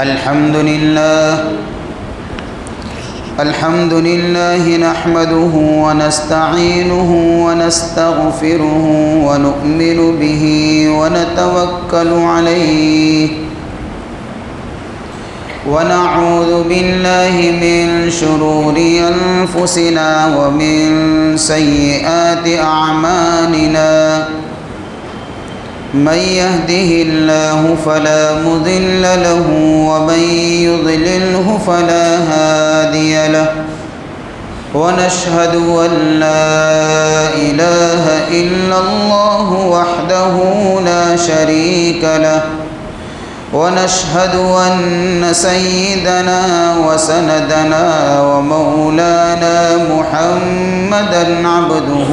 الحمد لله نحمده ونستعينه ونستغفره ونؤمن به ونتوكل عليه ونعوذ بالله من شرور أنفسنا ومن سيئات أعمالنا من يهده الله فلا مضل له ومن يضلله فلا هادي له ونشهد أن لا إله إلا الله وحده لا شريك له ونشهد أن سيدنا وسندنا ومولانا محمدا عبده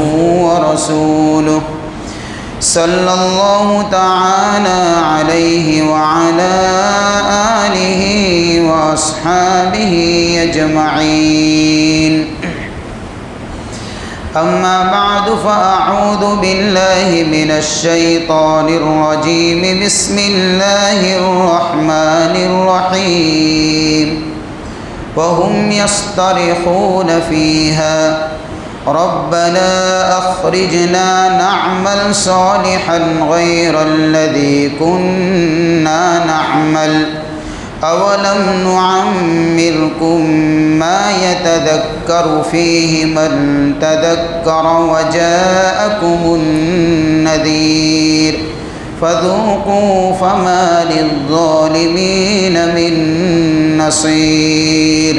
ورسوله صلى الله تعالى عليه وعلى آله وأصحابه أجمعين أما بعد فأعوذ بالله من الشيطان الرجيم بسم الله الرحمن الرحيم وهم يصطرخون فيها ربنا أخرجنا نعمل صالحا غير الذي كنا نعمل أولم نعمركم ما يتذكر فيه من تذكر وجاءكم النذير فذوقوا فما للظالمين من نصير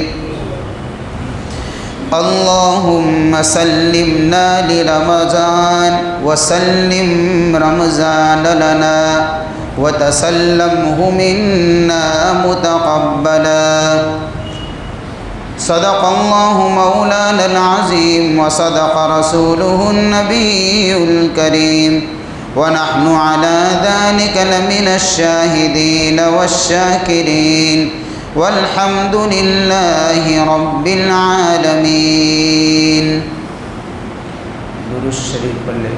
اللهم سلمنا لرمضان وسلم رمضان لنا وتسلمه منا متقبلا صدق الله مولانا العظيم وصدق رسوله النبي الكريم ونحن على ذلك لمن الشاهدين والشاكرين والحمد لله رب العالمين درود شریف پڑھ لیں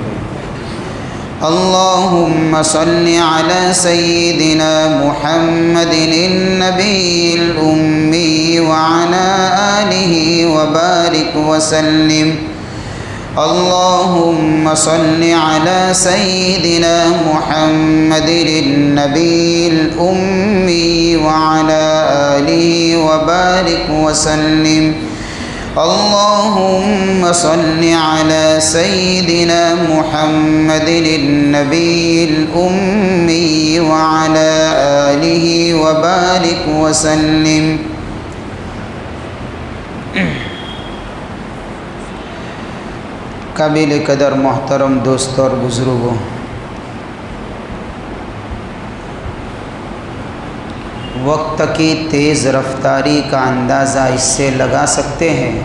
اللهم صل على سيدنا محمد النبي الأمي وعلى آله وبارك وسلم اللهم صل على سيدنا محمد النبي الأمي وعلى آله وبارك وسلم اللهم صل على سيدنا محمد النبي الأمي وعلى آله وبارك وسلم قابل قدر محترم دوستوں اور بزرگوں، وقت کی تیز رفتاری کا اندازہ اس سے لگا سکتے ہیں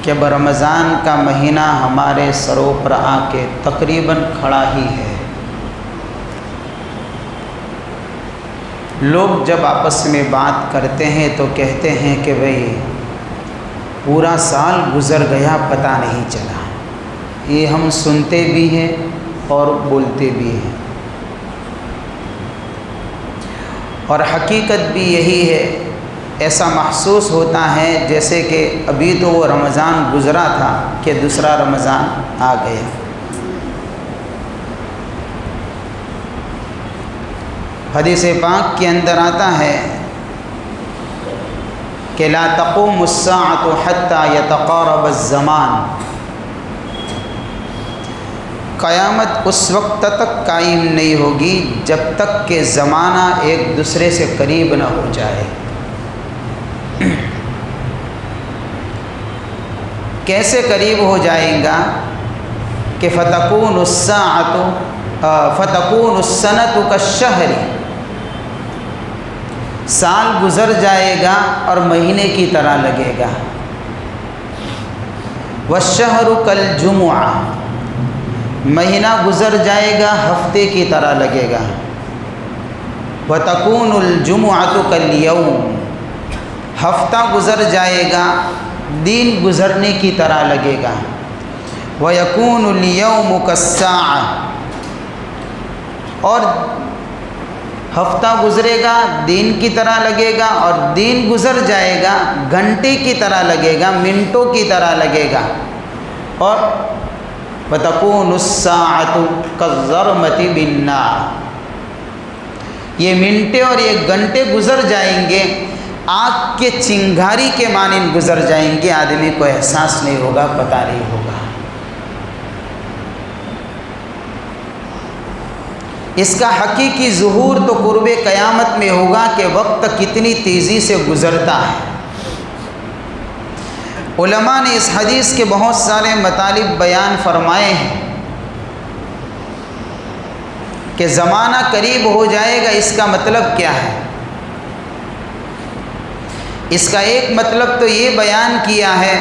کہ رمضان کا مہینہ ہمارے سروں پر آ کے تقریباً کھڑا ہی ہے۔ لوگ جب آپس میں بات کرتے ہیں تو کہتے ہیں کہ بھئی پورا سال گزر گیا پتہ نہیں چلا۔ یہ ہم سنتے بھی ہیں اور بولتے بھی ہیں، اور حقیقت بھی یہی ہے۔ ایسا محسوس ہوتا ہے جیسے کہ ابھی تو وہ رمضان گزرا تھا کہ دوسرا رمضان آ گیا۔ حدیث پاک کے اندر آتا ہے کہ لا تقوم الساعة حتى يتقارب الزمان، قیامت اس وقت تک قائم نہیں ہوگی جب تک کہ زمانہ ایک دوسرے سے قریب نہ ہو جائے۔ کیسے قریب ہو جائے گا کہ فتکون السنۃ کالشہر، سال گزر جائے گا اور مہینے کی طرح لگے گا۔ والشہر کالجمعہ، مہینہ گزر جائے گا ہفتے کی طرح لگے گا۔ وتکون الجمعۃ کالیوم، ہفتہ گزر جائے گا دن گزرنے کی طرح لگے گا۔ وَيَكُونُ الْيَوْمُ كَالسَّاعَةِ، اور ہفتہ گزرے گا دن کی طرح لگے گا، اور دن گزر جائے گا گھنٹے کی طرح لگے گا، منٹوں کی طرح لگے گا۔ اور وَتَكُونُ السَّاعَةُ كَالظَّرْمَةِ بِالنَّارِ، یہ منٹیں اور یہ گھنٹے گزر جائیں گے آگ کے چنگاری کے مانند گزر جائیں گے، آدمی کو احساس نہیں ہوگا، پتہ نہیں ہوگا۔ اس کا حقیقی ظہور تو قرب قیامت میں ہوگا کہ وقت کتنی تیزی سے گزرتا ہے۔ علماء نے اس حدیث کے بہت سارے مطالب بیان فرمائے ہیں کہ زمانہ قریب ہو جائے گا، اس کا مطلب کیا ہے؟ اس کا ایک مطلب تو یہ بیان کیا ہے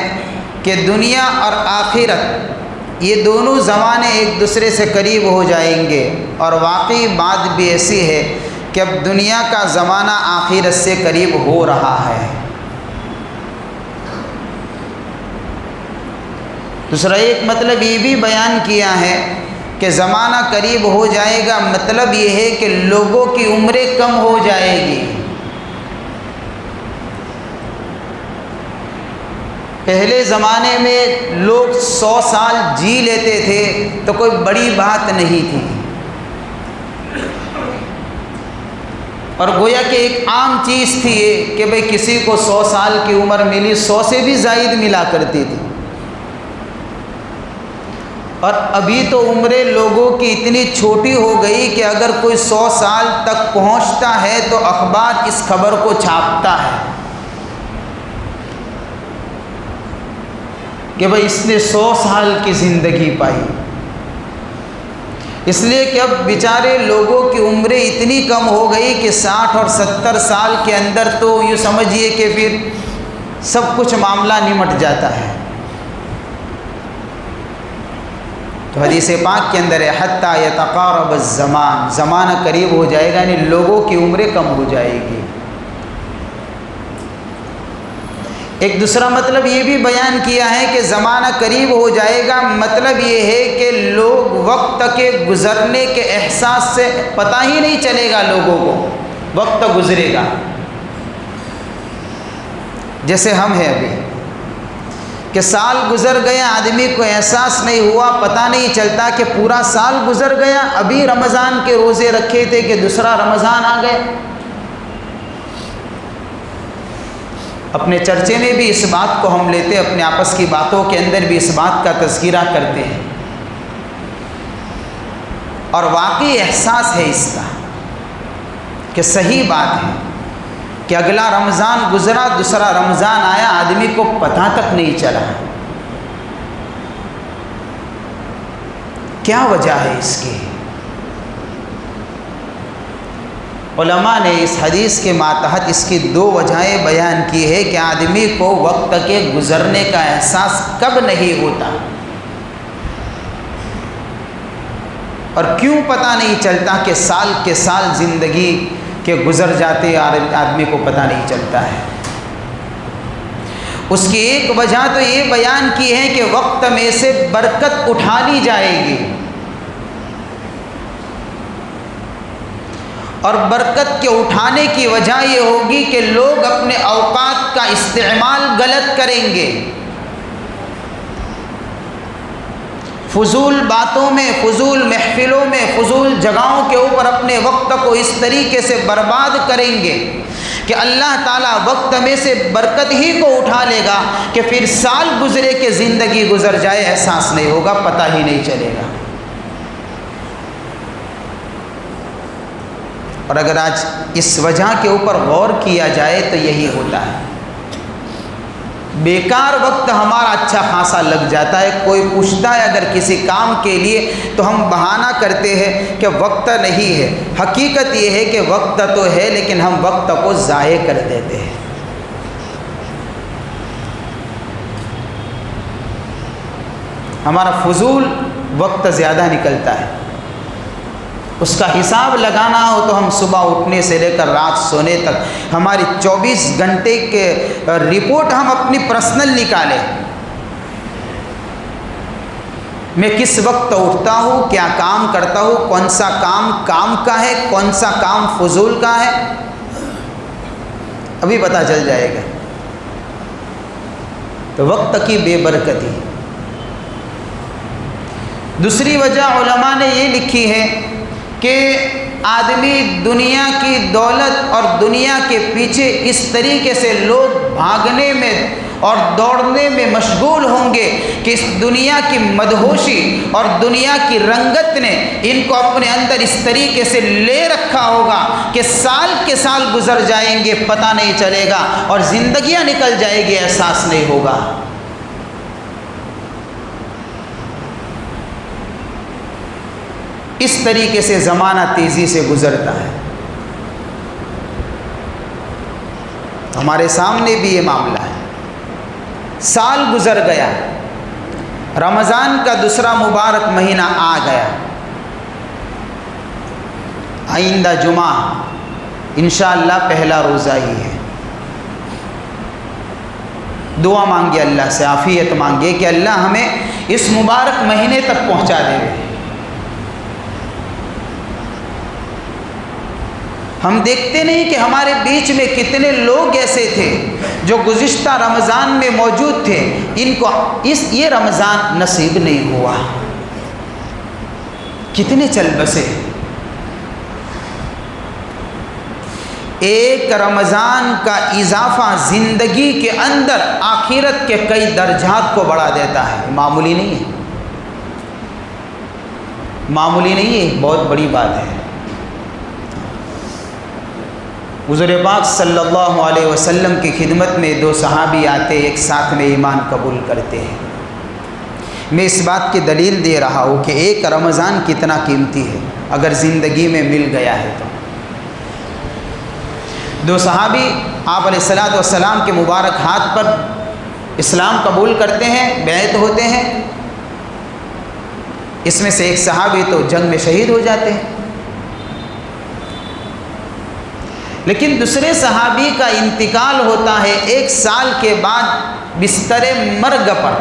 کہ دنیا اور آخرت یہ دونوں زمانے ایک دوسرے سے قریب ہو جائیں گے، اور واقعی بات بھی ایسی ہے کہ اب دنیا کا زمانہ آخرت سے قریب ہو رہا ہے۔ دوسرا ایک مطلب یہ بھی بیان کیا ہے کہ زمانہ قریب ہو جائے گا، مطلب یہ ہے کہ لوگوں کی عمریں کم ہو جائے گی۔ پہلے زمانے میں لوگ 100 سال جی لیتے تھے تو کوئی بڑی بات نہیں تھی، اور گویا کہ ایک عام چیز تھی یہ کہ بھئی کسی کو 100 سال کی عمر ملی، 100 سے بھی زائد ملا کرتی تھی۔ اور ابھی تو عمریں لوگوں کی اتنی چھوٹی ہو گئی کہ اگر کوئی 100 سال تک پہنچتا ہے تو اخبار اس خبر کو چھاپتا ہے کہ بھئی اس نے 100 سال کی زندگی پائی، اس لیے کہ اب بیچارے لوگوں کی عمریں اتنی کم ہو گئی کہ 60 اور 70 سال کے اندر تو یوں سمجھیے کہ پھر سب کچھ معاملہ نمٹ جاتا ہے۔ تو حدیث پاک کے اندر ہے حتیٰ یتقارب الزمان، زمانہ قریب ہو جائے گا، یعنی لوگوں کی عمریں کم ہو جائے گی۔ ایک دوسرا مطلب یہ بھی بیان کیا ہے کہ زمانہ قریب ہو جائے گا، مطلب یہ ہے کہ لوگ وقت کے گزرنے کے احساس سے پتہ ہی نہیں چلے گا، لوگوں کو وقت گزرے گا۔ جیسے ہم ہیں ابھی کہ سال گزر گیا، آدمی کو احساس نہیں ہوا، پتہ نہیں چلتا کہ پورا سال گزر گیا، ابھی رمضان کے روزے رکھے تھے کہ دوسرا رمضان آ گئے۔ اپنے چرچے میں بھی اس بات کو ہم لیتے، اپنے آپس کی باتوں کے اندر بھی اس بات کا تذکرہ کرتے ہیں، اور واقعی احساس ہے اس کا کہ صحیح بات ہے کہ اگلا رمضان گزرا، دوسرا رمضان آیا، آدمی کو پتہ تک نہیں چلا۔ کیا وجہ ہے اس کی؟ علماء نے اس حدیث کے ماتحت اس کی 2 وجہیں بیان کی ہے کہ آدمی کو وقت کے گزرنے کا احساس کب نہیں ہوتا اور کیوں پتہ نہیں چلتا کہ سال کے سال زندگی کے گزر جاتے آدمی کو پتہ نہیں چلتا ہے۔ اس کی ایک وجہ تو یہ بیان کی ہے کہ وقت میں سے برکت اٹھا لی جائے گی، اور برکت کے اٹھانے کی وجہ یہ ہوگی کہ لوگ اپنے اوقات کا استعمال غلط کریں گے، فضول باتوں میں، فضول محفلوں میں، فضول جگہوں کے اوپر اپنے وقت کو اس طریقے سے برباد کریں گے کہ اللہ تعالیٰ وقت میں سے برکت ہی کو اٹھا لے گا کہ پھر سال گزرے کہ زندگی گزر جائے، احساس نہیں ہوگا، پتہ ہی نہیں چلے گا۔ اور اگر آج اس وجہ کے اوپر غور کیا جائے تو یہی ہوتا ہے، بیکار وقت ہمارا اچھا خاصا لگ جاتا ہے۔ کوئی پوچھتا ہے اگر کسی کام کے لیے تو ہم بہانہ کرتے ہیں کہ وقت نہیں ہے، حقیقت یہ ہے کہ وقت تو ہے لیکن ہم وقت کو ضائع کر دیتے ہیں۔ ہمارا فضول وقت زیادہ نکلتا ہے، اس کا حساب لگانا ہو تو ہم صبح اٹھنے سے لے کر رات سونے تک ہماری 24 گھنٹے کے رپورٹ ہم اپنی پرسنل نکالیں، میں کس وقت اٹھتا ہوں، کیا کام کرتا ہوں، کون سا کام کام کا ہے، کون سا کام فضول کا ہے، ابھی پتہ چل جائے گا۔ تو وقت کی بے برکتی۔ دوسری وجہ علماء نے یہ لکھی ہے کہ آدمی دنیا کی دولت اور دنیا کے پیچھے اس طریقے سے لوگ بھاگنے میں اور دوڑنے میں مشغول ہوں گے کہ اس دنیا کی مدہوشی اور دنیا کی رنگت نے ان کو اپنے اندر اس طریقے سے لے رکھا ہوگا کہ سال کے سال گزر جائیں گے، پتہ نہیں چلے گا، اور زندگیاں نکل جائے گی، احساس نہیں ہوگا۔ اس طریقے سے زمانہ تیزی سے گزرتا ہے۔ ہمارے سامنے بھی یہ معاملہ ہے۔ سال گزر گیا، رمضان کا دوسرا مبارک مہینہ آ گیا، آئندہ جمعہ انشاءاللہ پہلا روزہ ہی ہے۔ دعا مانگے اللہ سے، عافیت مانگے کہ اللہ ہمیں اس مبارک مہینے تک پہنچا دے۔ ہم دیکھتے نہیں کہ ہمارے بیچ میں کتنے لوگ ایسے تھے جو گزشتہ رمضان میں موجود تھے، ان کو یہ رمضان نصیب نہیں ہوا، کتنے چل بسے۔ ایک رمضان کا اضافہ زندگی کے اندر آخرت کے کئی درجات کو بڑھا دیتا ہے، معمولی نہیں ہے، معمولی نہیں ہے، بہت بڑی بات ہے۔ حضور پاک صلی اللہ علیہ وسلم کی خدمت میں دو صحابی آتے، ایک ساتھ میں ایمان قبول کرتے ہیں۔ میں اس بات کی دلیل دے رہا ہوں کہ ایک رمضان کتنا قیمتی ہے اگر زندگی میں مل گیا ہے تو۔ دو صحابی آپ علیہ الصلوۃ والسلام کے مبارک ہاتھ پر اسلام قبول کرتے ہیں، بیعت ہوتے ہیں۔ اس میں سے ایک صحابی تو جنگ میں شہید ہو جاتے ہیں، لیکن دوسرے صحابی کا انتقال ہوتا ہے 1 سال کے بعد بستر مرگ پر۔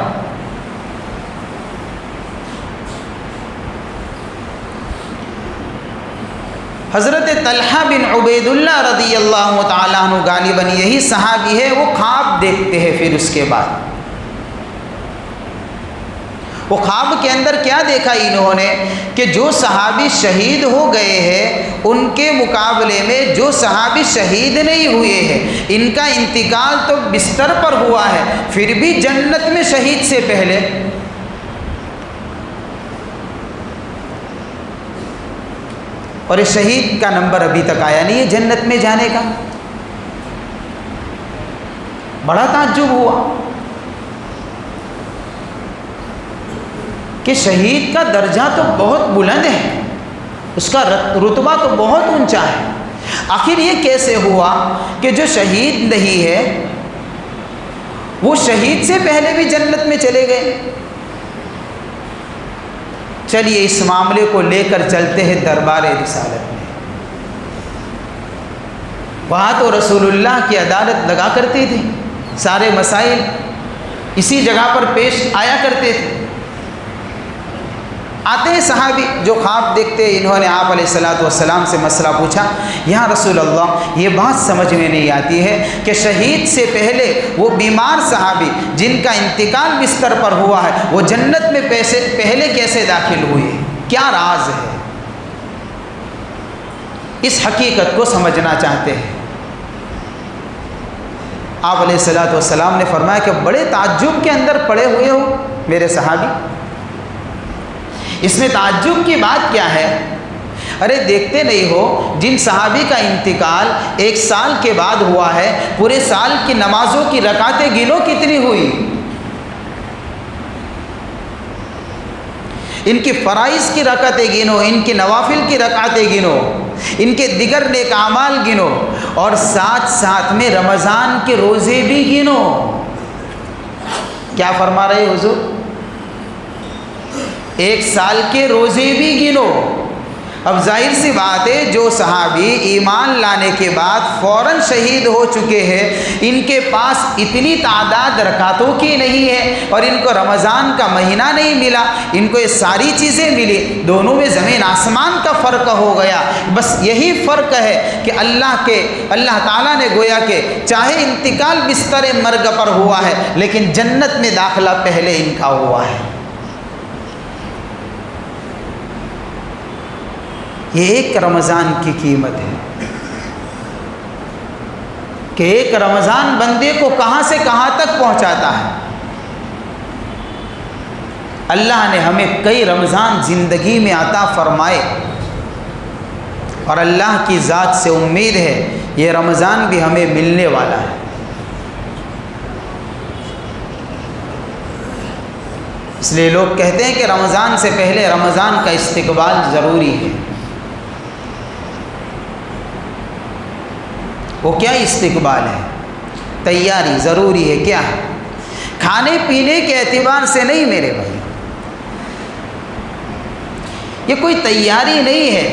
حضرت طلحہ بن عبید اللہ رضی اللہ تعالیٰ عنہ غالباً یہی صحابی ہے، وہ خواب دیکھتے ہیں۔ پھر اس کے بعد وہ خواب کے اندر کیا دیکھا انہوں نے کہ جو صحابی شہید ہو گئے ہیں ان کے مقابلے میں جو صحابی شہید نہیں ہوئے ہیں ان کا انتقال تو بستر پر ہوا ہے، پھر بھی جنت میں شہید سے پہلے اور اس شہید کا نمبر ابھی تک آیا نہیں ہے جنت میں جانے کا۔ بڑا تعجب ہوا کہ شہید کا درجہ تو بہت بلند ہے، اس کا رتبہ تو بہت اونچا ہے، آخر یہ کیسے ہوا کہ جو شہید نہیں ہے وہ شہید سے پہلے بھی جنت میں چلے گئے؟ چلیے اس معاملے کو لے کر چلتے ہیں دربار رسالت میں۔ وہاں تو رسول اللہ کی عدالت لگا کرتی تھی، سارے مسائل اسی جگہ پر پیش آیا کرتے تھے۔ آتے ہیں صحابی جو خواب دیکھتے، انہوں نے آپ علیہ الصلوۃ والسلام سے مسئلہ پوچھا، یا رسول اللہ یہ بات سمجھ میں نہیں آتی ہے کہ شہید سے پہلے وہ بیمار صحابی جن کا انتقال بستر پر ہوا ہے وہ جنت میں پہلے کیسے داخل ہوئے، کیا راز ہے؟ اس حقیقت کو سمجھنا چاہتے ہیں۔ آپ علیہ الصلوۃ والسلام نے فرمایا کہ بڑے تعجب کے اندر پڑے ہوئے ہو میرے صحابی، اس میں تعجب کی بات کیا ہے؟ ارے دیکھتے نہیں ہو جن صحابی کا انتقال 1 سال کے بعد ہوا ہے، پورے سال کی نمازوں کی رکعتیں گنو کتنی ہوئی، ان کی فرائض کی رکعتیں گنو، ان کی نوافل کی رکعتیں گنو، ان کے دیگر نیک اعمال گنو، اور ساتھ ساتھ میں رمضان کے روزے بھی گنو۔ کیا فرما رہے حضور؟ 1 سال کے روزے بھی گنو، اب ظاہر سی بات ہے جو صحابی ایمان لانے کے بعد فوراً شہید ہو چکے ہیں، ان کے پاس اتنی تعداد رکعتوں کی نہیں ہے اور ان کو رمضان کا مہینہ نہیں ملا، ان کو یہ ساری چیزیں ملی، دونوں میں زمین آسمان کا فرق ہو گیا۔ بس یہی فرق ہے کہ اللہ تعالیٰ نے گویا کہ چاہے انتقال بستر مرگ پر ہوا ہے لیکن جنت میں داخلہ پہلے ان کا ہوا ہے۔ یہ ایک رمضان کی قیمت ہے کہ ایک رمضان بندے کو کہاں سے کہاں تک پہنچاتا ہے۔ اللہ نے ہمیں کئی رمضان زندگی میں عطا فرمائے اور اللہ کی ذات سے امید ہے یہ رمضان بھی ہمیں ملنے والا ہے۔ اس لیے لوگ کہتے ہیں کہ رمضان سے پہلے رمضان کا استقبال ضروری ہے۔ وہ کیا استقبال ہے؟ تیاری ضروری ہے۔ کیا ہے؟ کھانے پینے کے اعتبار سے نہیں میرے بھائی، یہ کوئی تیاری نہیں ہے۔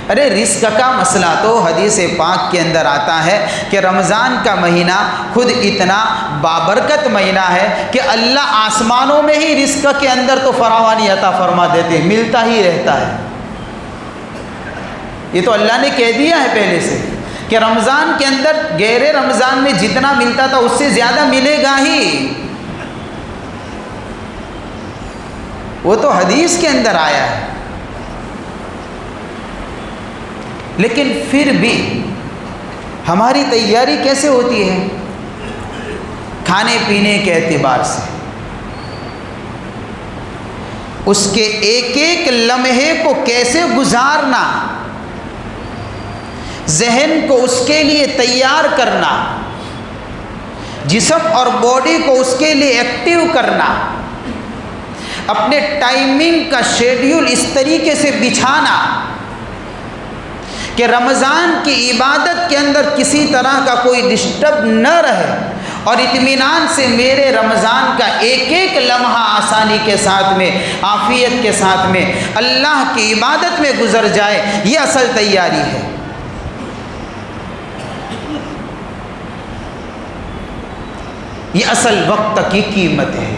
ارے رزق کا مسئلہ تو حدیث پاک کے اندر آتا ہے کہ رمضان کا مہینہ خود اتنا بابرکت مہینہ ہے کہ اللہ آسمانوں میں ہی رزق کے اندر تو فراوانی عطا فرما دیتے، ملتا ہی رہتا ہے۔ یہ تو اللہ نے کہہ دیا ہے پہلے سے کہ رمضان کے اندر غیر رمضان میں جتنا ملتا تھا اس سے زیادہ ملے گا ہی، وہ تو حدیث کے اندر آیا ہے۔ لیکن پھر بھی ہماری تیاری کیسے ہوتی ہے؟ کھانے پینے کے اعتبار سے، اس کے ایک ایک لمحے کو کیسے گزارنا، ذہن کو اس کے لیے تیار کرنا، جسم اور باڈی کو اس کے لیے ایکٹیو کرنا، اپنے ٹائمنگ کا شیڈیول اس طریقے سے بچھانا کہ رمضان کی عبادت کے اندر کسی طرح کا کوئی ڈسٹرب نہ رہے اور اطمینان سے میرے رمضان کا ایک ایک لمحہ آسانی کے ساتھ میں، عافیت کے ساتھ میں اللہ کی عبادت میں گزر جائے۔ یہ اصل تیاری ہے۔ یہ اصل وقت کی قیمت ہے۔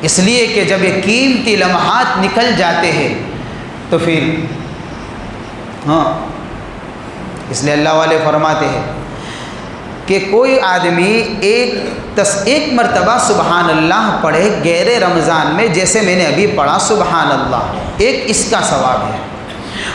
اس لیے کہ جب یہ قیمتی لمحات نکل جاتے ہیں تو پھر اس لیے اللہ والے فرماتے ہیں کہ کوئی آدمی ایک مرتبہ سبحان اللہ پڑھے غیر رمضان میں، جیسے میں نے ابھی پڑھا سبحان اللہ، ایک اس کا ثواب ہے،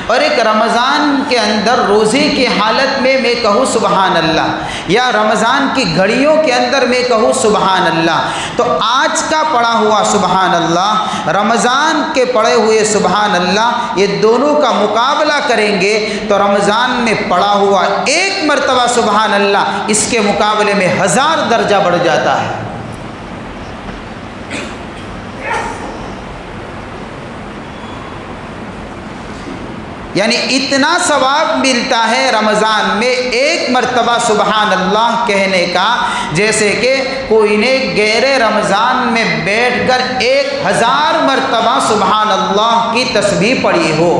اور ایک رمضان کے اندر روزے کی حالت میں کہوں سبحان اللہ، یا رمضان کی گھڑیوں کے اندر میں کہوں سبحان اللہ، تو آج کا پڑھا ہوا سبحان اللہ، رمضان کے پڑھے ہوئے سبحان اللہ، یہ دونوں کا مقابلہ کریں گے تو رمضان میں پڑھا ہوا ایک مرتبہ سبحان اللہ اس کے مقابلے میں 1000 درجہ بڑھ جاتا ہے۔ یعنی اتنا ثواب ملتا ہے رمضان میں ایک مرتبہ سبحان اللہ کہنے کا، جیسے کہ کوئی نے غیر رمضان میں بیٹھ کر 1000 مرتبہ سبحان اللہ کی تسبیح پڑھی ہو۔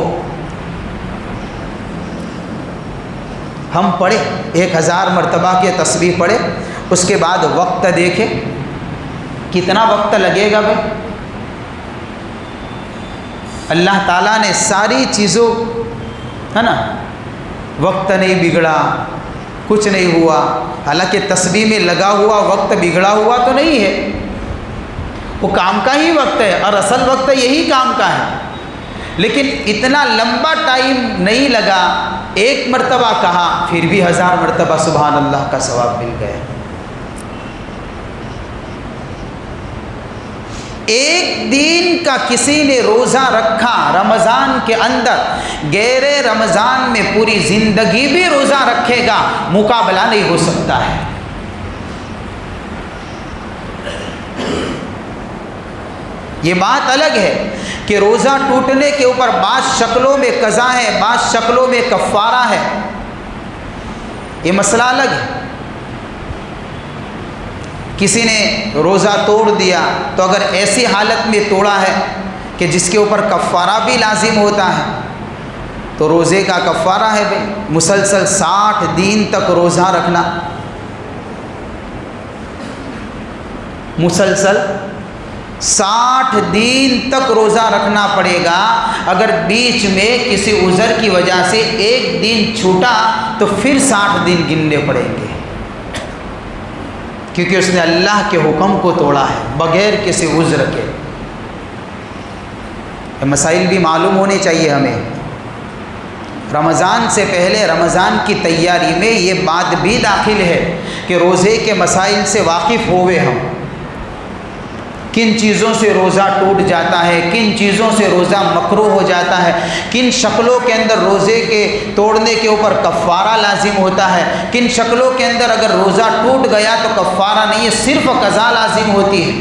ہم پڑھے 1000 مرتبہ کی تسبیح پڑھے، اس کے بعد وقت دیکھیں کتنا وقت لگے گا بھائی؟ اللہ تعالیٰ نے ساری چیزوں ہے نا، وقت نہیں بگڑا، کچھ نہیں ہوا، حالانکہ تسبیح میں لگا ہوا وقت بگڑا ہوا تو نہیں ہے، وہ کام کا ہی وقت ہے اور اصل وقت یہی کام کا ہے، لیکن اتنا لمبا ٹائم نہیں لگا، ایک مرتبہ کہا پھر بھی 1000 مرتبہ سبحان اللہ کا ثواب مل گیا۔ ایک دن کا کسی نے روزہ رکھا رمضان کے اندر، غیر رمضان میں پوری زندگی بھی روزہ رکھے گا، مقابلہ نہیں ہو سکتا ہے۔ یہ بات الگ ہے کہ روزہ ٹوٹنے کے اوپر بعض شکلوں میں قضا ہے، بعض شکلوں میں کفارہ ہے، یہ مسئلہ الگ ہے۔ کسی نے روزہ توڑ دیا تو اگر ایسی حالت میں توڑا ہے کہ جس کے اوپر کفارہ بھی لازم ہوتا ہے، تو روزے کا کفارہ ہے بھائی مسلسل 60 دن تک روزہ رکھنا، مسلسل 60 دن تک روزہ رکھنا پڑے گا۔ اگر بیچ میں کسی عذر کی وجہ سے ایک دن چھوٹا تو پھر 60 دن گننے پڑیں گے، کیونکہ اس نے اللہ کے حکم کو توڑا ہے بغیر کسی عذر کے۔ یہ مسائل بھی معلوم ہونے چاہیے ہمیں۔ رمضان سے پہلے رمضان کی تیاری میں یہ بات بھی داخل ہے کہ روزے کے مسائل سے واقف ہوئے ہم، کن چیزوں سے روزہ ٹوٹ جاتا ہے، کن چیزوں سے روزہ مکروہ ہو جاتا ہے، کن شکلوں کے اندر روزے کے توڑنے کے اوپر کفارہ لازم ہوتا ہے، کن شکلوں کے اندر اگر روزہ ٹوٹ گیا تو کفارہ نہیں ہے صرف قضا لازم ہوتی ہے۔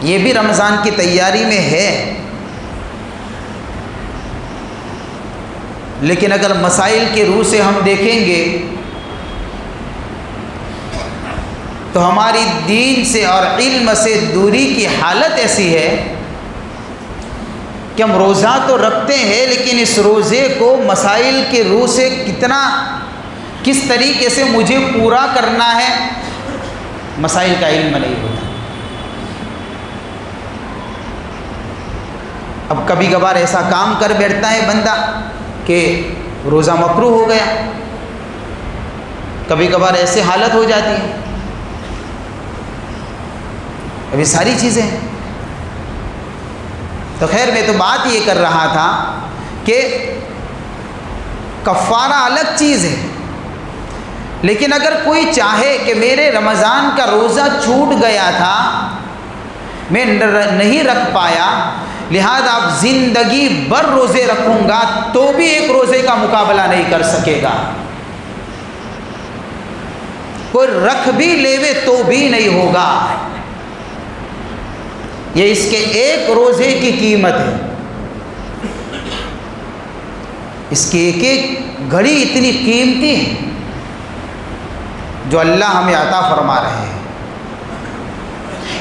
یہ بھی رمضان کی تیاری میں ہے، لیکن اگر مسائل کی روح سے ہم دیکھیں گے تو ہماری دین سے اور علم سے دوری کی حالت ایسی ہے کہ ہم روزہ تو رکھتے ہیں لیکن اس روزے کو مسائل کی روح سے کس طریقے سے مجھے پورا کرنا ہے مسائل کا علم نہیں ہوتا۔ اب کبھی کبھار ایسا کام کر بیٹھتا ہے بندہ کہ روزہ مکروہ ہو گیا، کبھی کبھار ایسے حالت ہو جاتی ہے۔ ابھی ساری چیزیں ہیں۔ تو خیر میں تو بات یہ کر رہا تھا کہ کفارہ الگ چیز ہے، لیکن اگر کوئی چاہے کہ میرے رمضان کا روزہ چھوٹ گیا تھا، میں نہیں رکھ پایا، لہذا اب زندگی بھر روزے رکھوں گا تو بھی ایک روزے کا مقابلہ نہیں کر سکے گا، کوئی رکھ بھی لیوے تو بھی نہیں ہوگا۔ یہ اس کے ایک روزے کی قیمت ہے، اس کی ایک ایک گھڑی اتنی قیمتی ہے جو اللہ ہمیں عطا فرما رہے ہیں۔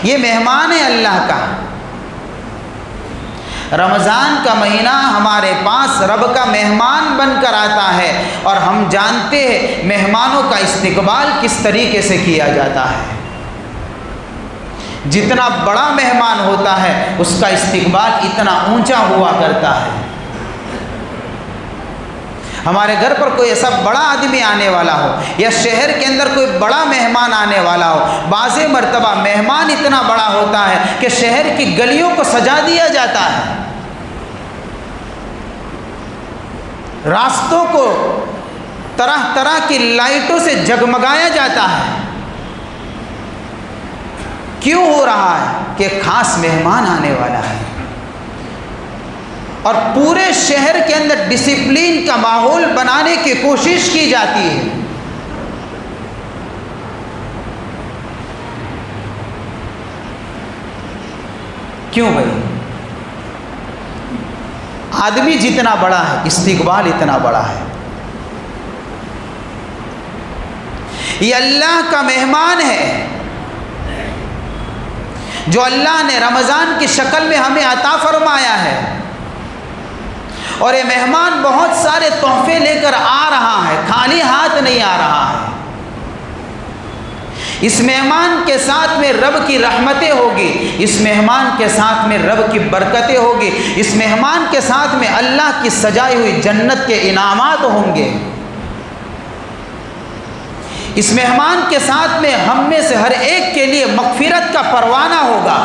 یہ مہمان ہے اللہ کا۔ رمضان کا مہینہ ہمارے پاس رب کا مہمان بن کر آتا ہے، اور ہم جانتے ہیں مہمانوں کا استقبال کس طریقے سے کیا جاتا ہے۔ جتنا بڑا مہمان ہوتا ہے اس کا استقبال اتنا اونچا ہوا کرتا ہے۔ ہمارے گھر پر کوئی ایسا بڑا آدمی آنے والا ہو یا شہر کے اندر کوئی بڑا مہمان آنے والا ہو، بعض مرتبہ مہمان اتنا بڑا ہوتا ہے کہ شہر کی گلیوں کو سجا دیا جاتا ہے، راستوں کو طرح طرح کی لائٹوں سے جگمگایا جاتا ہے۔ کیوں ہو رہا ہے کہ خاص مہمان آنے والا ہے، اور پورے شہر کے اندر ڈسپلن کا ماحول بنانے کی کوشش کی جاتی ہے۔ کیوں بھائی؟ آدمی جتنا بڑا ہے استقبال اتنا بڑا ہے۔ یہ اللہ کا مہمان ہے جو اللہ نے رمضان کی شکل میں ہمیں عطا فرمایا ہے، اور یہ مہمان بہت سارے تحفے لے کر آ رہا ہے، خالی ہاتھ نہیں آ رہا ہے۔ اس مہمان کے ساتھ میں رب کی رحمتیں ہوگی، اس مہمان کے ساتھ میں رب کی برکتیں ہوگی، اس مہمان کے ساتھ میں اللہ کی سجائی ہوئی جنت کے انعامات ہوں گے۔ اس مہمان کے ساتھ میں ہم میں سے ہر ایک کے لیے مغفرت کا پروانہ ہوگا۔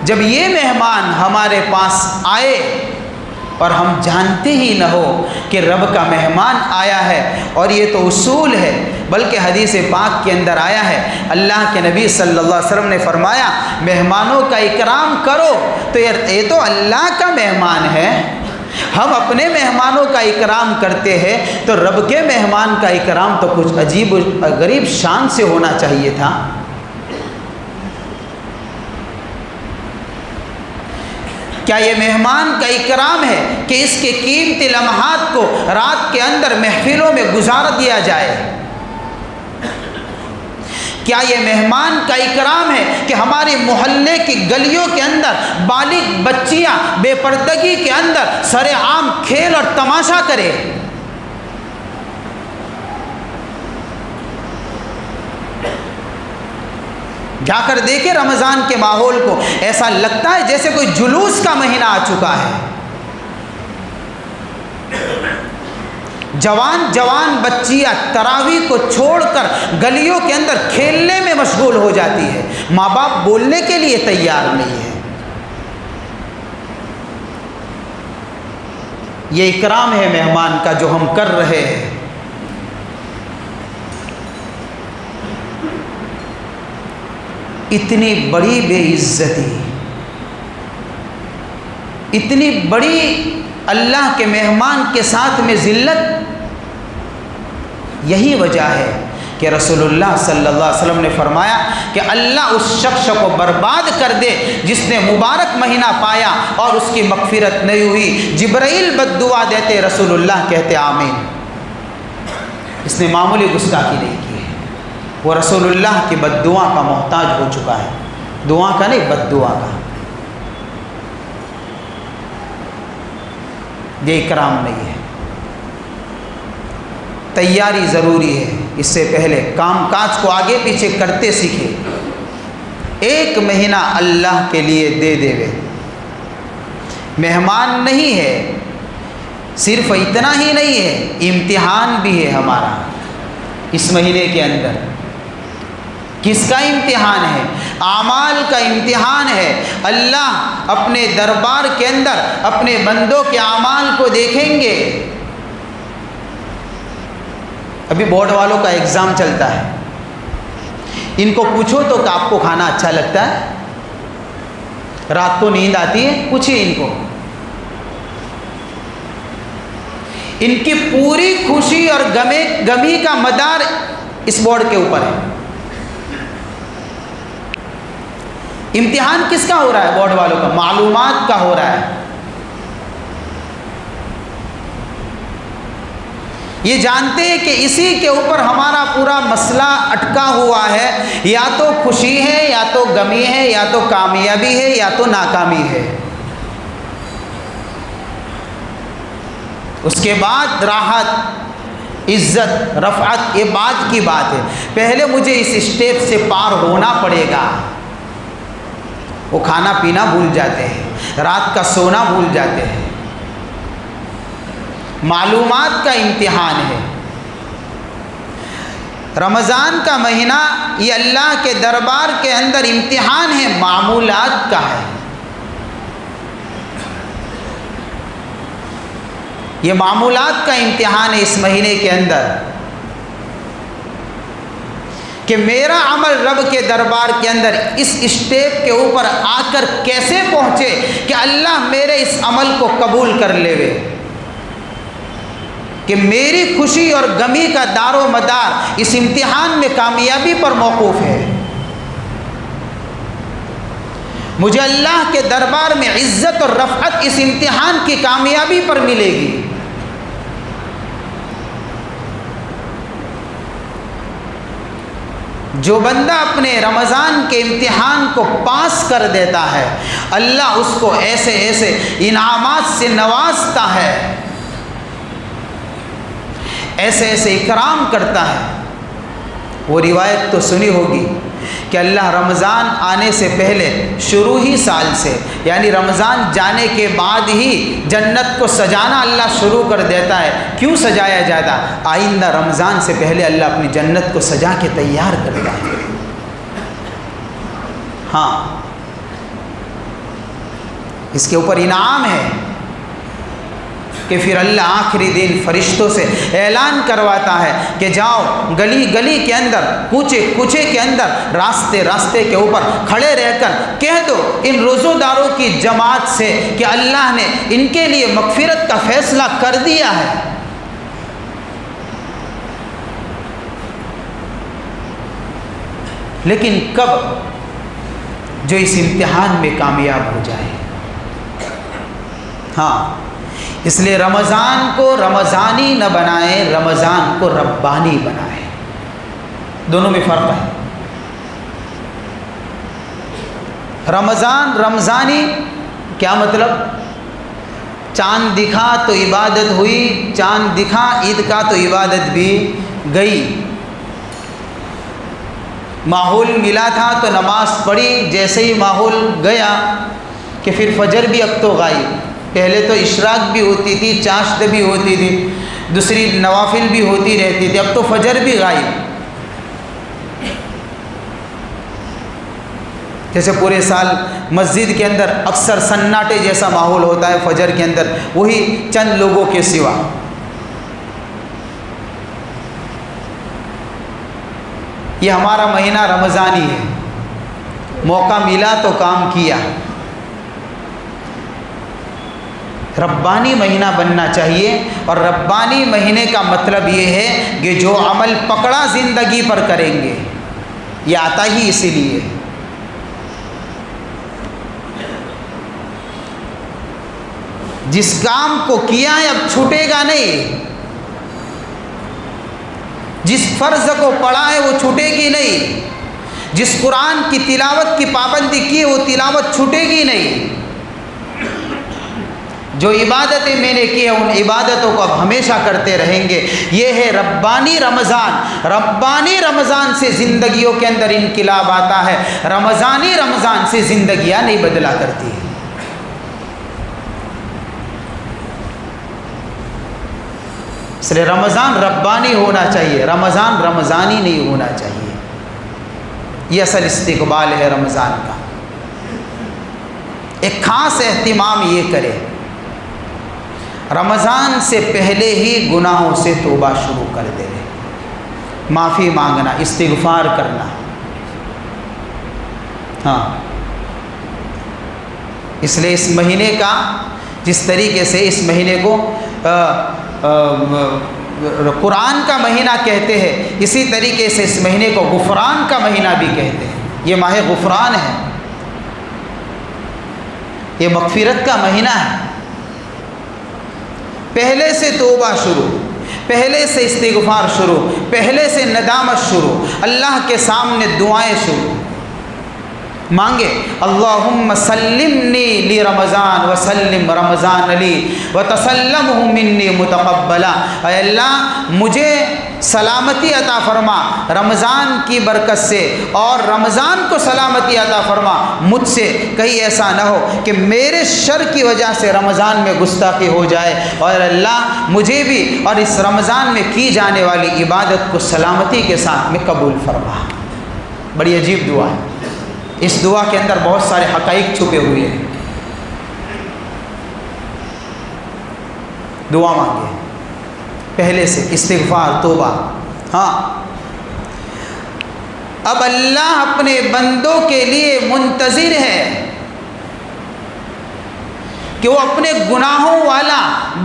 جب یہ مہمان ہمارے پاس آئے اور ہم جانتے ہی نہ ہو کہ رب کا مہمان آیا ہے، اور یہ تو اصول ہے، بلکہ حدیث پاک کے اندر آیا ہے، اللہ کے نبی صلی اللہ علیہ وسلم نے فرمایا مہمانوں کا اکرام کرو، تو یہ تو اللہ کا مہمان ہے، ہم اپنے مہمانوں کا اکرام کرتے ہیں تو رب کے مہمان کا اکرام تو کچھ عجیب و غریب شان سے ہونا چاہیے تھا۔ کیا یہ مہمان کا اکرام ہے کہ اس کے قیمتی لمحات کو رات کے اندر محفلوں میں گزار دیا جائے؟ کیا یہ مہمان کا اکرام ہے کہ ہمارے محلے کی گلیوں کے اندر بالغ بچیاں بے پردگی کے اندر سر عام کھیل اور تماشا کرے؟ جا کر دیکھیں رمضان کے ماحول کو، ایسا لگتا ہے جیسے کوئی جلوس کا مہینہ آ چکا ہے۔ جوان جوان بچیاں تراویح کو چھوڑ کر گلیوں کے اندر کھیلنے میں مشغول ہو جاتی ہے، ماں باپ بولنے کے لیے تیار نہیں ہے۔ یہ اکرام ہے مہمان کا جو ہم کر رہے ہیں۔ اتنی بڑی بے عزتی، اتنی بڑی اللہ کے مہمان کے ساتھ میں ذلت، یہی وجہ ہے کہ رسول اللہ صلی اللہ علیہ وسلم نے فرمایا کہ اللہ اس شخص کو برباد کر دے جس نے مبارک مہینہ پایا اور اس کی مغفرت نہیں ہوئی۔ جبرائیل بد دعا دیتے، رسول اللہ کہتے آمین۔ اس نے معمولی گستاخی نہیں کی ہے، وہ رسول اللہ کی بد دعا کا محتاج ہو چکا ہے، دعا کا نہیں، بد دعا کا۔ یہ اکرام نہیں ہے۔ تیاری ضروری ہے، اس سے پہلے کام کاج کو آگے پیچھے کرتے سیکھے۔ ایک مہینہ اللہ کے لیے دے دے گے۔ مہمان نہیں ہے، صرف اتنا ہی نہیں ہے، امتحان بھی ہے ہمارا اس مہینے کے اندر۔ کس کا امتحان ہے؟ اعمال کا امتحان ہے۔ اللہ اپنے دربار کے اندر اپنے بندوں کے اعمال کو دیکھیں گے۔ ابھی بورڈ والوں کا ایگزام چلتا ہے، ان کو پوچھو تو کہ آپ کو کھانا اچھا لگتا ہے؟ رات کو نیند آتی ہے؟ پوچھیے ان کو۔ ان کی پوری خوشی اور غمی کا مدار اس بورڈ کے اوپر ہے۔ امتحان کس کا ہو رہا ہے؟ بورڈ والوں کا، معلومات کا ہو رہا ہے۔ یہ جانتے ہیں کہ اسی کے اوپر ہمارا پورا مسئلہ اٹکا ہوا ہے، یا تو خوشی ہے، یا تو غمی ہے، یا تو کامیابی ہے، یا تو ناکامی ہے۔ اس کے بعد راحت، عزت، رفعت، یہ بات کی بات ہے۔ پہلے مجھے اس اسٹیپ سے پار ہونا پڑے گا۔ وہ کھانا پینا بھول جاتے ہیں، رات کا سونا بھول جاتے ہیں۔ معلومات کا امتحان ہے۔ رمضان کا مہینہ یہ اللہ کے دربار کے اندر امتحان ہے، معمولات کا ہے۔ یہ معمولات کا امتحان ہے اس مہینے کے اندر، کہ میرا عمل رب کے دربار کے اندر اس اسٹیپ کے اوپر آ کر کیسے پہنچے کہ اللہ میرے اس عمل کو قبول کر لے وے، کہ میری خوشی اور غمی کا دار و مدار اس امتحان میں کامیابی پر موقوف ہے۔ مجھے اللہ کے دربار میں عزت اور رفعت اس امتحان کی کامیابی پر ملے گی۔ جو بندہ اپنے رمضان کے امتحان کو پاس کر دیتا ہے، اللہ اس کو ایسے ایسے انعامات سے نوازتا ہے، ایسے ایسے اکرام کرتا ہے۔ وہ روایت تو سنی ہوگی کہ اللہ رمضان آنے سے پہلے شروع ہی سال سے، یعنی رمضان جانے کے بعد ہی جنت کو سجانا اللہ شروع کر دیتا ہے۔ کیوں سجایا جاتا؟ آئندہ رمضان سے پہلے اللہ اپنی جنت کو سجا کے تیار کرتا ہے۔ ہاں، اس کے اوپر انعام ہے کہ پھر اللہ آخری دن فرشتوں سے اعلان کرواتا ہے کہ جاؤ گلی گلی کے اندر، کوچے کوچے کے اندر، راستے راستے کے اوپر کھڑے رہ کر کہہ دو ان روزہ داروں کی جماعت سے کہ اللہ نے ان کے لیے مغفرت کا فیصلہ کر دیا ہے۔ لیکن کب؟ جو اس امتحان میں کامیاب ہو جائے۔ ہاں، اس لیے رمضان کو رمضانی نہ بنائیں، رمضان کو ربانی بنائیں۔ دونوں میں فرق ہے۔ رمضان رمضانی کیا مطلب؟ چاند دکھا تو عبادت ہوئی، چاند دکھا عید کا تو عبادت بھی گئی، ماحول ملا تھا تو نماز پڑھی، جیسے ہی ماحول گیا کہ پھر فجر بھی اب تو غائب، پہلے تو اشراق بھی ہوتی تھی، چاشت بھی ہوتی تھی، دوسری نوافل بھی ہوتی رہتی تھی، اب تو فجر بھی غائب۔ جیسے پورے سال مسجد کے اندر اکثر سناٹے جیسا ماحول ہوتا ہے فجر کے اندر، وہی چند لوگوں کے سوا۔ یہ ہمارا مہینہ رمضانی ہے، موقع ملا تو کام کیا۔ ربانی مہینہ بننا چاہیے، اور ربانی مہینے کا مطلب یہ ہے کہ جو عمل پکڑا زندگی پر کریں گے، یہ آتا ہی اسی لیے۔ جس کام کو کیا ہے اب چھوٹے گا نہیں، جس فرض کو پڑھا ہے وہ چھوٹے گی نہیں، جس قرآن کی تلاوت کی پابندی کی ہے وہ تلاوت چھوٹے گی نہیں۔ جو عبادتیں میں نے کی ہیں ان عبادتوں کو اب ہمیشہ کرتے رہیں گے۔ یہ ہے ربانی رمضان۔ ربانی رمضان سے زندگیوں کے اندر انقلاب آتا ہے، رمضانی رمضان سے زندگیاں نہیں بدلا کرتی ہیں۔ اس لیے رمضان ربانی ہونا چاہیے، رمضان رمضانی نہیں ہونا چاہیے۔ یہ اصل استقبال ہے رمضان کا۔ ایک خاص اہتمام یہ کرے، رمضان سے پہلے ہی گناہوں سے توبہ شروع کر دے، معافی مانگنا، استغفار کرنا۔ ہاں، اس لیے اس مہینے کا جس طریقے سے اس مہینے کو قرآن کا مہینہ کہتے ہیں، اسی طریقے سے اس مہینے کو غفران کا مہینہ بھی کہتے ہیں۔ یہ ماہ غفران ہے، یہ مغفرت کا مہینہ ہے۔ پہلے سے توبہ شروع، پہلے سے استغفار شروع، پہلے سے ندامت شروع، اللہ کے سامنے دعائیں شروع، مانگے اللہم سلمنی لی رمضان وسلم رمضان لی وتسلمہ منی متقبلا۔ اے اللہ مجھے سلامتی عطا فرما رمضان کی برکت سے، اور رمضان کو سلامتی عطا فرما مجھ سے، کہیں ایسا نہ ہو کہ میرے شر کی وجہ سے رمضان میں گستاخی ہو جائے، اور اللہ مجھے بھی اور اس رمضان میں کی جانے والی عبادت کو سلامتی کے ساتھ میں قبول فرما۔ بڑی عجیب دعا ہے، اس دعا کے اندر بہت سارے حقائق چھپے ہوئے ہیں۔ دعا مانگے پہلے سے، استغفار، توبہ۔ ہاں، اب اللہ اپنے بندوں کے لیے منتظر ہے کہ وہ اپنے گناہوں والا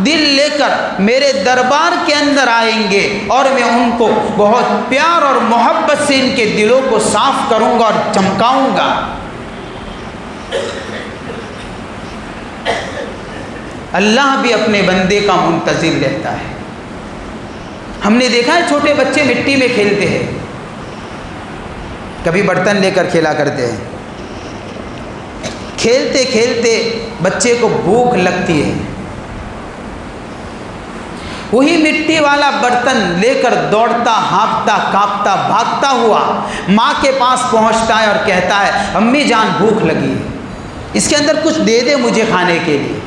دل لے کر میرے دربار کے اندر آئیں گے، اور میں ان کو بہت پیار اور محبت سے ان کے دلوں کو صاف کروں گا اور چمکاؤں گا۔ اللہ بھی اپنے بندے کا منتظر رہتا ہے۔ ہم نے دیکھا ہے چھوٹے بچے مٹی میں کھیلتے ہیں، کبھی برتن لے کر کھیلا کرتے ہیں، کھیلتے کھیلتے بچے کو بھوک لگتی ہے، وہی مٹی والا برتن لے کر دوڑتا، ہانپتا، کانپتا، بھاگتا ہوا ماں کے پاس پہنچتا ہے اور کہتا ہے امی جان بھوک لگی ہے، اس کے اندر کچھ دے دے مجھے کھانے کے لیے۔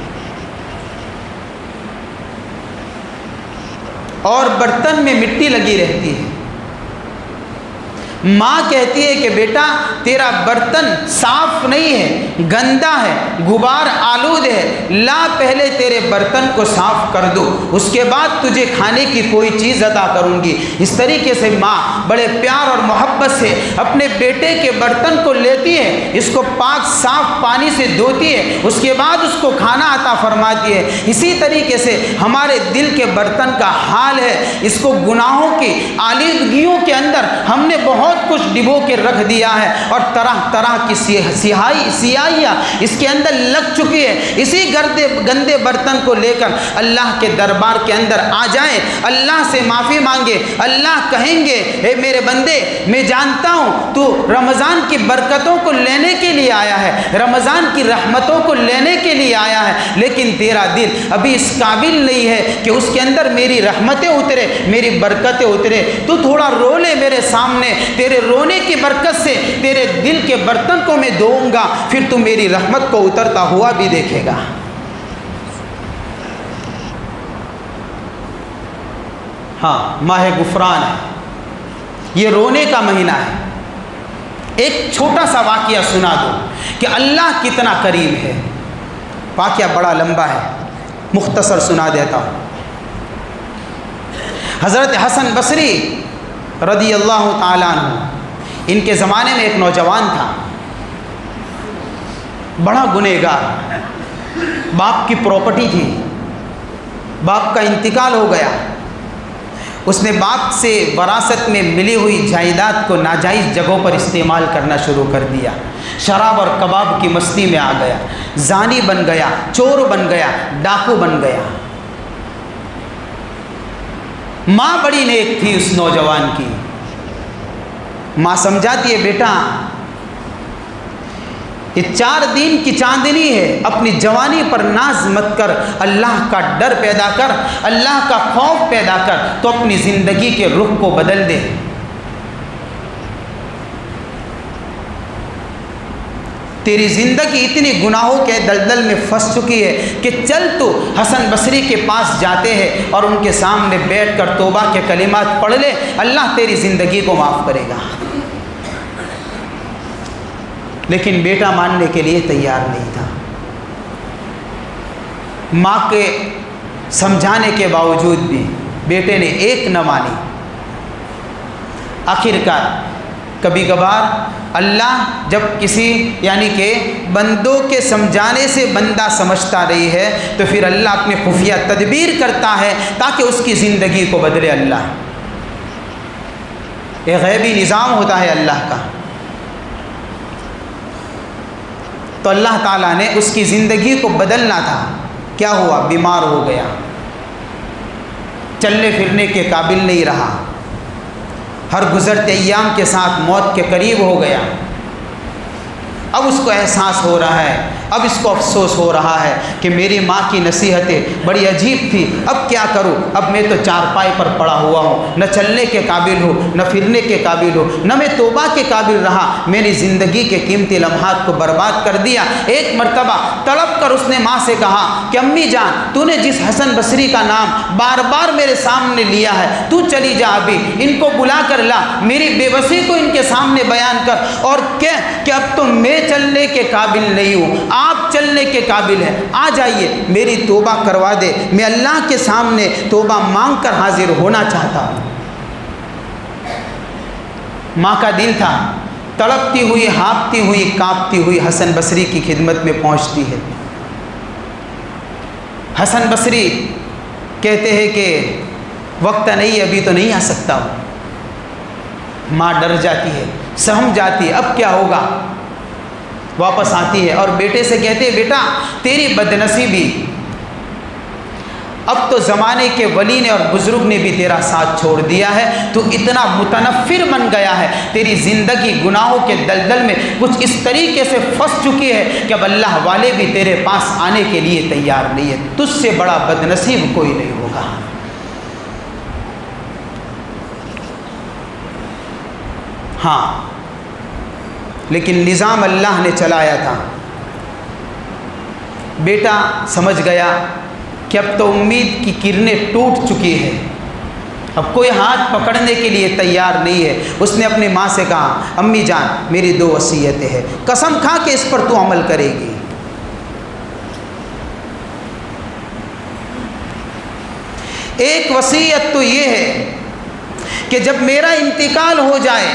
اور برتن میں مٹی لگی رہتی ہے، ماں کہتی ہے کہ بیٹا تیرا برتن صاف نہیں ہے، گندا ہے، غبار آلود ہے، لا پہلے تیرے برتن کو صاف کر دو، اس کے بعد تجھے کھانے کی کوئی چیز عطا کروں گی۔ اس طریقے سے ماں بڑے پیار اور محبت سے اپنے بیٹے کے برتن کو لیتی ہے، اس کو پاک صاف پانی سے دھوتی ہے، اس کے بعد اس کو کھانا عطا فرماتی ہے۔ اسی طریقے سے ہمارے دل کے برتن کا حال ہے، اس کو گناہوں کی آلودگیوں کے اندر ہم نے بہت بہت کچھ ڈبو کے رکھ دیا ہے اور طرح طرح کی سیاہیاں اس کے اندر لگ چکی ہے، اسی گندے برتن کو لے کر اللہ کے دربار کے اندر آ جائیں، اللہ سے معافی مانگے، اللہ کہیں گے اے میرے بندے میں جانتا ہوں تو رمضان کی برکتوں کو لینے کے لیے آیا ہے، رمضان کی رحمتوں کو لینے کے لیے آیا ہے، لیکن تیرا دل ابھی اس قابل نہیں ہے کہ اس کے اندر میری رحمتیں اترے، میری برکتیں اترے، تو تھوڑا رو لے میرے سامنے، تیرے رونے کی برکت سے تیرے دل کے برتن کو میں دھوؤں گا، پھر تو میری رحمت کو اترتا ہوا بھی دیکھے گا۔ ہاں، ماہ غفران ہے، یہ رونے کا مہینہ ہے۔ ایک چھوٹا سا واقعہ سنا دو کہ اللہ کتنا کریم ہے۔ واقعہ بڑا لمبا ہے، مختصر سنا دیتا ہوں۔ حضرت حسن بصری رضی اللہ تعالیٰ عنہ، ان کے زمانے میں ایک نوجوان تھا، بڑا گنہگار، باپ کی پراپرٹی تھی، باپ کا انتقال ہو گیا، اس نے باپ سے وراثت میں ملی ہوئی جائیداد کو ناجائز جگہوں پر استعمال کرنا شروع کر دیا، شراب اور کباب کی مستی میں آ گیا، زانی بن گیا، چور بن گیا، ڈاکو بن گیا۔ ماں بڑی نیک تھی اس نوجوان کی، ماں سمجھاتی ہے بیٹا یہ 4 دن کی چاندنی ہے، اپنی جوانی پر ناز مت کر، اللہ کا ڈر پیدا کر، اللہ کا خوف پیدا کر، تو اپنی زندگی کے رخ کو بدل دے۔ تیری زندگی اتنی گناہوں کے دلدل میں پھنس چکی ہے کہ چل تو حسن بصری کے پاس جاتے ہیں اور ان کے سامنے بیٹھ کر توبہ کے کلمات پڑھ لے، اللہ تیری زندگی کو معاف کرے گا۔ لیکن بیٹا ماننے کے لیے تیار نہیں تھا۔ ماں کے سمجھانے کے باوجود بھی بیٹے نے ایک نہ مانی۔ آخرکار کبھی کبھار اللہ جب کسی یعنی کہ بندوں کے سمجھانے سے بندہ سمجھتا رہی ہے تو پھر اللہ اپنی خفیہ تدبیر کرتا ہے تاکہ اس کی زندگی کو بدلے۔ اللہ یہ غیبی نظام ہوتا ہے اللہ کا۔ تو اللہ تعالیٰ نے اس کی زندگی کو بدلنا تھا، کیا ہوا؟ بیمار ہو گیا، چلنے پھرنے کے قابل نہیں رہا، ہر گزرتے ایام کے ساتھ موت کے قریب ہو گیا۔ اب اس کو احساس ہو رہا ہے، اب اس کو افسوس ہو رہا ہے کہ میری ماں کی نصیحتیں بڑی عجیب تھی، اب کیا کروں؟ اب میں تو چارپائی پر پڑا ہوا ہوں، نہ چلنے کے قابل ہوں، نہ پھرنے کے قابل ہوں، نہ میں توبہ کے قابل رہا، میری زندگی کے قیمتی لمحات کو برباد کر دیا۔ ایک مرتبہ تڑپ کر اس نے ماں سے کہا کہ امی جان، تو نے جس حسن بصری کا نام بار بار میرے سامنے لیا ہے، تو چلی جا، ابھی ان کو بلا کر لا، میری بے بسی کو ان کے سامنے بیان کر اور کہہ کہ اب تو میں چلنے کے قابل نہیں ہوں، آپ چلنے کے قابل ہیں، آ جائیے میری توبہ کروا دے، میں اللہ کے سامنے توبہ مانگ کر حاضر ہونا چاہتا ہوں۔ ماں کا دل تھا، تڑپتی ہوئی، ہانپتی ہوئی، کانپتی ہوئی حسن بصری کی خدمت میں پہنچتی ہے۔ حسن بصری کہتے ہیں کہ وقت نہیں، ابھی تو نہیں آ سکتا ہوں۔ ماں ڈر جاتی ہے، سہم جاتی ہے، اب کیا ہوگا؟ واپس آتی ہے اور بیٹے سے کہتے ہیں بیٹا تیری بدنصیبی، اب تو زمانے کے ولی نے اور بزرگ نے بھی تیرا ساتھ چھوڑ دیا ہے، تو اتنا متنفر بن گیا ہے، تیری زندگی گناہوں کے دلدل میں کچھ اس طریقے سے پھنس چکی ہے کہ اب اللہ والے بھی تیرے پاس آنے کے لیے تیار نہیں ہے، تجھ سے بڑا بدنصیب کوئی نہیں ہوگا۔ ہاں، لیکن نظام اللہ نے چلایا تھا۔ بیٹا سمجھ گیا کہ اب تو امید کی کرنیں ٹوٹ چکی ہے، اب کوئی ہاتھ پکڑنے کے لیے تیار نہیں ہے۔ اس نے اپنی ماں سے کہا امی جان میری 2 وصیتیں ہیں، قسم کھا کہ اس پر تو عمل کرے گی۔ ایک وصیت تو یہ ہے کہ جب میرا انتقال ہو جائے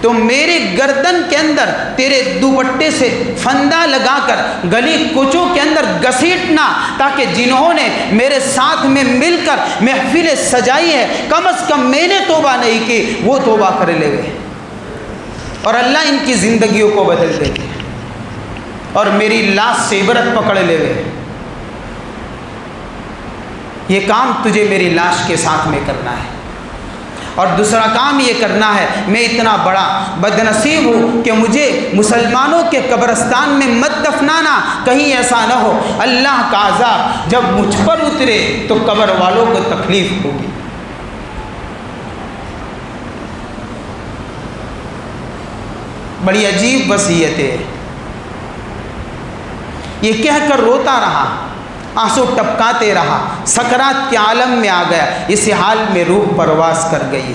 تو میرے گردن کے اندر تیرے دوپٹے سے پھندا لگا کر گلی کوچوں کے اندر گھسیٹنا، تاکہ جنہوں نے میرے ساتھ میں مل کر محفل سجائی ہے کم از کم میں نے توبہ نہیں کی، وہ توبہ کر لے گئے اور اللہ ان کی زندگیوں کو بدل دے گے اور میری لاش سے عبرت پکڑ لے گئے۔ یہ کام تجھے میری لاش کے ساتھ میں کرنا ہے۔ اور دوسرا کام یہ کرنا ہے، میں اتنا بڑا بد نصیب ہوں کہ مجھے مسلمانوں کے قبرستان میں مت دفنانا، کہیں ایسا نہ ہو اللہ کا عذاب جب مجھ پر اترے تو قبر والوں کو تکلیف ہوگی۔ بڑی عجیب وصیت ہے۔ یہ کہہ کر روتا رہا، آنسو ٹپکاتے رہا، سکرات کے عالم میں آ گیا، اس حال میں روح پرواز کر گئی۔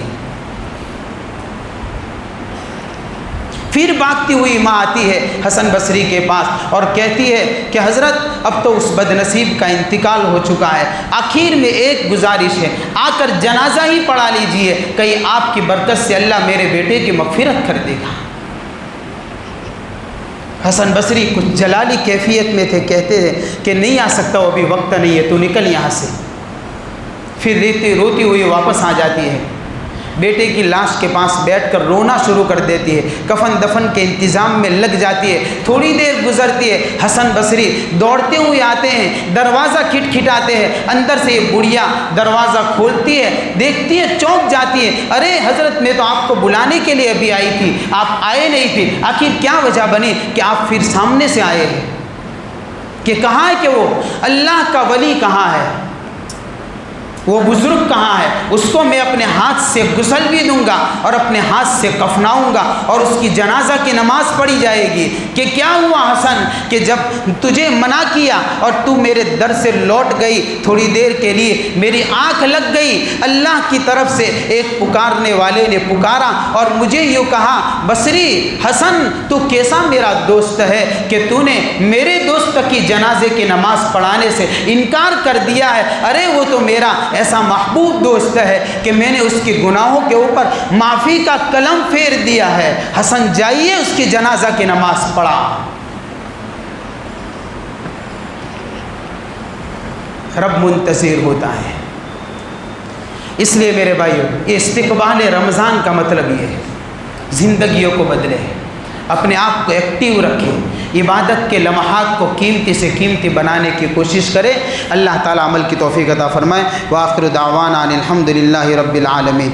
پھر بھاگتی ہوئی ماں آتی ہے حسن بصری کے پاس اور کہتی ہے کہ حضرت اب تو اس بد نصیب کا انتقال ہو چکا ہے، آخر میں ایک گزارش ہے، آ کر جنازہ ہی پڑھا لیجئے، کہیں آپ کی برکت سے اللہ میرے بیٹے کی مغفرت کر دے گا۔ حسن بصری کچھ جلالی کیفیت میں تھے، کہتے ہیں کہ نہیں آ سکتا، وہ ابھی وقت نہیں ہے، تو نکل یہاں سے۔ پھر روتی ہوئی واپس آ جاتی ہے، بیٹے کی لاش کے پاس بیٹھ کر رونا شروع کر دیتی ہے، کفن دفن کے انتظام میں لگ جاتی ہے۔ تھوڑی دیر گزرتی ہے، حسن بصری دوڑتے ہوئے آتے ہیں، دروازہ کھٹکھٹاتے ہیں، اندر سے یہ بڑھیا دروازہ کھولتی ہے، دیکھتی ہے، چونک جاتی ہے، ارے حضرت میں تو آپ کو بلانے کے لیے ابھی آئی تھی، آپ آئے نہیں تھے، آخر کیا وجہ بنی کہ آپ پھر سامنے سے آئے ہیں؟ کہ کہاں ہے کہ وہ اللہ کا ولی کہاں ہے، وہ بزرگ کہاں ہے؟ اس کو میں اپنے ہاتھ سے غسل بھی دوں گا اور اپنے ہاتھ سے کفناؤں گا اور اس کی جنازہ کی نماز پڑھی جائے گی۔ کہ کیا ہوا حسن کہ جب تجھے منع کیا اور تو میرے در سے لوٹ گئی، تھوڑی دیر کے لیے میری آنکھ لگ گئی، اللہ کی طرف سے ایک پکارنے والے نے پکارا اور مجھے یوں کہا، بصری حسن تو کیسا میرا دوست ہے کہ تو نے میرے دوست کی جنازے کی نماز پڑھانے سے انکار کر دیا ہے۔ ارے وہ تو میرا ایسا محبوب دوست ہے کہ میں نے اس کے گناہوں کے اوپر معافی کا قلم پھیر دیا ہے۔ حسن جائیے اس کی جنازہ کی نماز پڑھا۔ رب منتظر ہوتا ہے۔ اس لیے میرے بھائیو، یہ استقبال رمضان کا مطلب یہ ہے، زندگیوں کو بدلے، اپنے آپ کو ایکٹیو رکھیں، عبادت کے لمحات کو قیمتی سے قیمتی بنانے کی کوشش کرے۔ اللہ تعالیٰ عمل کی توفیق عطا فرمائے۔ وآخر دعوانا ان الحمد للہ رب العالمین۔